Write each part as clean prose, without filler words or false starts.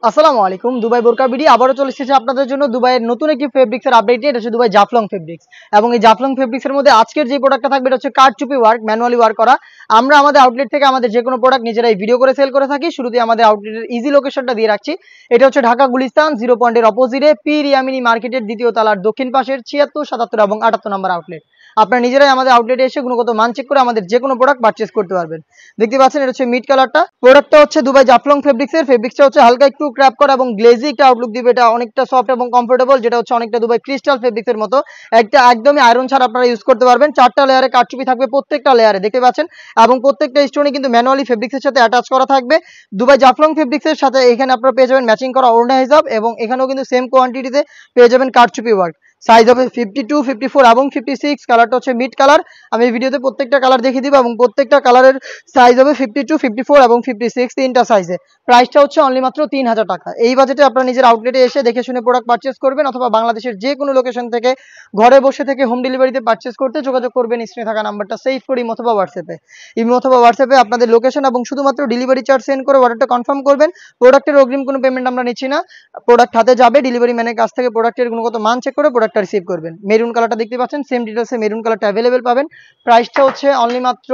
আসসালামু আলাইকুম। দুবাই বোরকা বিডি আবারও চলে এসেছে আপনাদের জন্য দুবাইয়ের নতুন একটি ফেব্রিক্সের আপডেট নিয়ে। এটা হচ্ছে দুবাই জাফলং ফেব্রিক্স এবং এই জাফলং ফেব্রিক্সের মধ্যে আজকের যে প্রোডাক্টটা থাকবে এটা হচ্ছে কারচুপি ওয়ার্ক, ম্যানুয়ালি ওয়ার্ক করা। আমরা আমাদের আউটলেট থেকে আমাদের যে কোনো প্রোডাক্ট নিজেরাই ভিডিও করে সেল করে থাকি। শুরুতে আমাদের আউটলেটের ইজি লোকেশনটা দিয়ে রাখছি। এটা হচ্ছে ঢাকা গুলিস্তান 0 পয়েন্টের অপোজিটে পীর ইয়ামিনী মার্কেটের দ্বিতীয় তলার দক্ষিণ পাশের 76, 77 এবং 78 নম্বর আউটলেট। আপনারা নিজেরাই আমাদের আউটলেটে এসে গুণগত মান চেক করে আমাদের যে কোনো প্রোডাক্ট পারচেজ করতে পারবেন। দেখতে পাচ্ছেন এটা হচ্ছে মিড কালারটা। প্রোডাক্টটা হচ্ছে দুবাই জাফলং ফেব্রিক্সের। ফেব্রিক্সটা হচ্ছে হালকা একটু ক্র্যাপ করা এবং গ্লেজি একটা আউটলুক দিবে। এটা অনেকটা সফট এবং কমফোর্টেবল, যেটা হচ্ছে অনেকটা দুবাই ক্রিস্টাল ফেব্রিক্সের মতো। একটা একদমই আয়রন ছাড়া আপনারা ইউজ করতে পারবেন। 4টা লেয়ারে কারচুপি থাকবে প্রত্যেকটা লেয়ারে, দেখতে পাচ্ছেন, এবং প্রত্যেকটা স্টোনে কিন্তু ম্যানুয়ালি ফেব্রিক্সের সাথে অ্যাটাচ করা থাকবে। দুবাই জাফলং ফেব্রিক্সের সাথে এখানে আপনারা পেয়ে যাবেন ম্যাচিং করা ওড়না হিজাব এবং এখানেও কিন্তু সেম কোয়ান্টিটিতে পেয়ে যাবেন কারচুপি ওয়ার্ক। সাইজ হবে 52, 54 এবং 56। কালারটা হচ্ছে মিড কালার। আমি এই ভিডিওতে প্রত্যেকটা কালার দেখিয়ে দিব এবং প্রত্যেকটা কালারের সাইজ হবে 52, 54 এবং 56, তিনটা সাইজে। প্রাইসটা হচ্ছে অনলি মাত্র 3000 টাকা। এই বাজেটে আপনারা নিজের আউটলেটে এসে দেখে শুনে প্রোডাক্ট পারচেস করবেন, অথবা বাংলাদেশের যে কোনো লোকেশন থেকে ঘরে বসে থেকে হোম ডেলিভারিতে পারচেস করতে যোগাযোগ করবেন স্ক্রিনে থাকা নাম্বারটা সেভ করে ইমো অথবা হোয়াটসঅ্যাপে আপনাদের লোকেশন এবং শুধুমাত্র ডেলিভারি চার্জ সেন্ড করে অর্ডারটা কনফার্ম করবেন। প্রোডাক্টের অগ্রিম কোনো পেমেন্ট আমরা নিচ্ছি না। প্রোডাক্ট হাতে যাবে, ডেলিভারি ম্যানের কাছ থেকে প্রোডাক্টের গুণগত মান চেক করে প্রোডাক্টটা রিসিভ করবেন। মেরুন কালারটা দেখতে পাচ্ছেন, সেম ডিটেলসে মেরুন কালারটা অ্যাভেলেবেল পাবেন। প্রাইসটা হচ্ছে অনলি মাত্র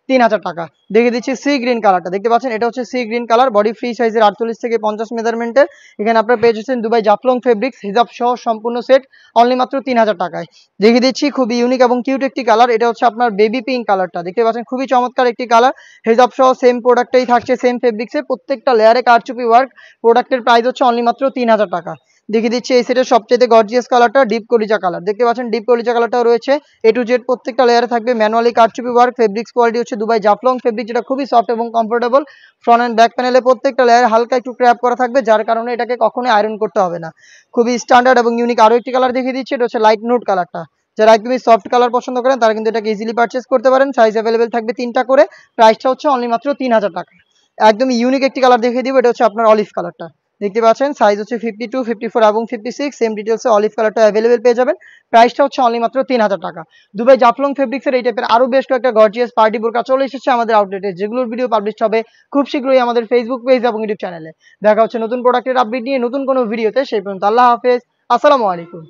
3000 টাকা। দেখে দিচ্ছি সি গ্রিন কালারটা, দেখতে পাচ্ছেন এটা হচ্ছে sea green colour. Body free সাইজের 48 থেকে 50 মেজারমেন্টের। এখানে আপনারা পেয়ে যাচ্ছেন দুবাই জাফলং ফেব্রিক্স হিজাব সহ সম্পূর্ণ সেট অনলি মাত্র 3000 টাকায়। দেখে দিচ্ছি খুবই ইউনিক এবং কিউট একটি কালার। এটা হচ্ছে আপনার বেবি পিঙ্ক কালারটা, দেখতে পাচ্ছেন খুবই চমৎকার একটি কালার। হিজাব সহ সেম প্রোডাক্টটাই থাকছে, সেম ফেব্রিক্সে প্রত্যেকটা লেয়ারে কারচুপি ওয়ার্ক। প্রোডাক্টের প্রাইস হচ্ছে অনলি মাত্র 3000 টাকা। দেখিয়ে দিচ্ছি এই সেটের সবচেয়ে গর্জিয়াস কালারটা, ডিপ কলিজা কালার। দেখতে পাচ্ছেন ডিপ কলিজা কালারটাও রয়েছে। এ টু জেড প্রত্যেকটা লেয়ারে থাকবে ম্যানুয়ালি কারচুপি ওয়ার্ক। ফেব্রিক্স কোয়ালিটি হচ্ছে দুবাই জাফলং ফেব্রিক, যেটা খুবই সফট এবং কমফোর্টেবল। ফ্রন্ট এন্ড ব্যাক প্যানেলে প্রত্যেকটা লেয়ারে হালকা একটু ক্র্যাপ করা থাকবে, যার কারণে এটাকে কখনোই আয়রন করতে হবে না। খুবই স্ট্যান্ডার্ড এবং ইউনিক। আরো একটি কালার দেখিয়ে দিচ্ছি, এটা হচ্ছে লাইট নোট কালারটা। যারা একদমই সফট কালার পছন্দ করেন তারা কিন্তু এটাকে ইজিলি পারচেস করতে পারেন। সাইজ অ্যাভেলেবেল থাকবে 3টা করে। প্রাইসটা হচ্ছে অনলি মাত্র 3000 টাকা। একদম ইউনিক একটি কালার দেখিয়ে দিব, এটা হচ্ছে আপনার অলিভ কালারটা। দেখতে পাচ্ছেন সাইজ হচ্ছে 52, 54 এবং 56। সেম ডিটেলসে অলিভ কালারটা অ্যাভেলেবেল পেয়ে যাবেন। প্রাইসটা হচ্ছে অনলি মাত্র 3000 টাকা। দুবাই জাফলং ফেব্রিক্সের এই টাইপের আরো বেশ কয়েকটা গর্জিয়াস পার্টি বোরকা চলে এসেছে আমাদের আউটলেটে, যেগুলোর ভিডিও পাবলিশ হবে খুব শীঘ্রই আমাদের ফেসবুক পেজ এবং ইউটিউব চ্যানেলে। দেখা হচ্ছে নতুন প্রোডাক্টের আপডেট নিয়ে নতুন কোনো ভিডিওতে। সেই পর্যন্ত আল্লাহ হাফেজ, আসসালামু আলাইকুম।